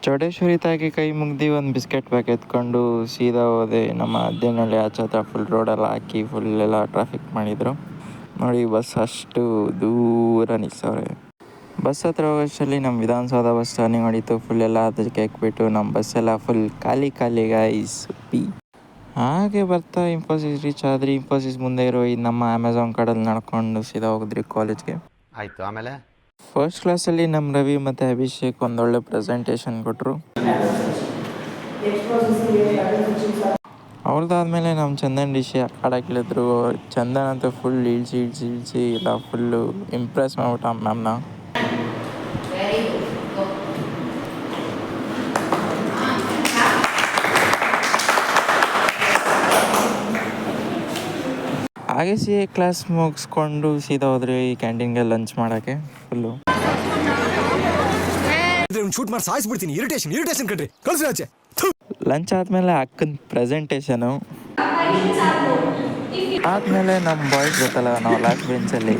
ಚೌಡೇಶ್ವರಿ ತಾಯಿಗೆ ಕೈ ಮುಗ್ದು ಒಂದು ಬಿಸ್ಕೆಟ್ ಪ್ಯಾಕ್ ಎತ್ಕೊಂಡು ಸೀದಾ ಹೋದೆ. ನಮ್ಮ ಅದ್ದೇನಹಳ್ಳಿ ಆಚೆ ಹತ್ರ ಫುಲ್ ರೋಡೆಲ್ಲ ಹಾಕಿ ಫುಲ್ ಎಲ್ಲ ಟ್ರಾಫಿಕ್ ಮಾಡಿದರು ನೋಡಿ. ಬಸ್ ಅಷ್ಟು ದೂರ ನಿಲ್ಸವ್ರೆ. ಬಸ್ ಹತ್ರ ಹೋಗೋಷ್ಟರಲ್ಲಿ ನಮ್ಮ ವಿಧಾನಸೌಧ ಬಸ್ ಟರ್ನಿಂಗ್ ಹೊಡಿತು. ಫುಲ್ ಎಲ್ಲ ಅದಕ್ಕೆ ಹಾಕ್ಬಿಟ್ಟು ನಮ್ಮ ಬಸ್ಸೆಲ್ಲ ಫುಲ್ ಖಾಲಿ ಗೈಸ್ ಸುಪ್ಪಿ. ಹಾಗೆ ಬರ್ತಾ ಇನ್ಫೋಸಿಸ್ ರೀಚ್ ಆದ್ರಿ. ಇನ್ಫೋಸಿಸ್ ಮುಂದೆ ಇರೋ ಈ ನಮ್ಮ ಅಮೆಝಾನ್ ಕಡೆಯಲ್ಲಿ ನಡ್ಕೊಂಡು ಸೀದಾ ಹೋಗಿದ್ರಿ ಕಾಲೇಜ್ಗೆ. ಆಯಿತು. ಆಮೇಲೆ ಫಸ್ಟ್ ಕ್ಲಾಸಲ್ಲಿ ನಮ್ಮ ರವಿ ಮತ್ತು ಅಭಿಷೇಕ್ ಒಂದೊಳ್ಳೆ ಪ್ರೆಸೆಂಟೇಷನ್ ಕೊಟ್ಟರು. ಅವ್ರದ್ದಾದ್ಮೇಲೆ ನಮ್ಮ ಚಂದನ್ ಡಿಶಿ ಆಡೋಕ್ಕಿಳಿದ್ರು. ಚಂದನ್ ಅಂತೂ ಫುಲ್ ಇಳಿಸಿ ಎಲ್ಲ ಫುಲ್ಲು ಇಂಪ್ರೆಸ್ ಮಾಡ್ಬಿಟ್ಟ ಮ್ಯಾಮ್ನ. ಹಾಗೆ ಕ್ಲಾಸ್ ಮುಗಿಸ್ಕೊಂಡು ಸೀದಾ ಹೋದ್ರಿ ಕ್ಯಾಂಟೀನ್ಗೆ ಲಂಚ್ ಮಾಡೋಕ್ಕೆ. ಫುಲ್ಲು ಶೂಟ್ ಮಾಡಿ ಸಾಯಿಸ್ಬಿಡ್ತೀನಿ. ಇರಿಟೇಷನ್ ಕಣ್ರಿ, ಕಳ್ಸಿ ಆಚೆ. ಲಂಚ್ ಆದಮೇಲೆ ಅಕ್ಕನ ಪ್ರೆಸೆಂಟೇಷನು ಆದಮೇಲೆ ನಮ್ಮ ಬಾಯ್ಸ್ ಗೊತ್ತಲ್ಲ, ನಾವು ಲಾಸ್ಟ್ ಬೆಂಚಲ್ಲಿ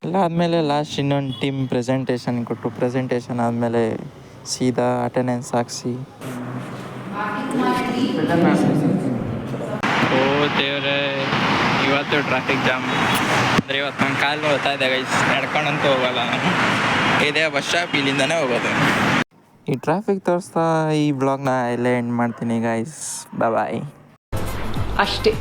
ಎಲ್ಲ ಆದಮೇಲೆ ಲಾಸ್ಟ್ ಇನ್ನೊಂದು ಟೀಮ್ ಪ್ರೆಸೆಂಟೇಷನ್ ಕೊಟ್ಟರು. ಪ್ರೆಸೆಂಟೇಷನ್ ಆದಮೇಲೆ ಸೀದಾ ಅಟೆಂಡೆನ್ಸ್ ಹಾಕ್ಸಿ. ಓ ದೇವ್ರೆ, ಇವತ್ತು ಟ್ರಾಫಿಕ್ ಜಾಮ್ ಅಂದರೆ ಇವತ್ತು ನನ್ನ ಕಾಲು ನೋಡ್ತಾ ಇದೆ ಗೈಸ್. ನಡ್ಕೊಂಡಂತೂ ಹೋಗಲ್ಲ ನಾನು, ಇದೇ ಬಸ್ ಸ್ಟಾಪ್, ಇಲ್ಲಿಂದನೇ ಹೋಗೋದು. ಈ ಟ್ರಾಫಿಕ್ ತೋರಿಸ್ತಾ ಈ ಬ್ಲಾಗ್ನ ಇಲ್ಲೇ ಎಂಡ್ ಮಾಡ್ತೀನಿ ಗೈಸ್. ಬಾಯ್ ಅಷ್ಟೇ.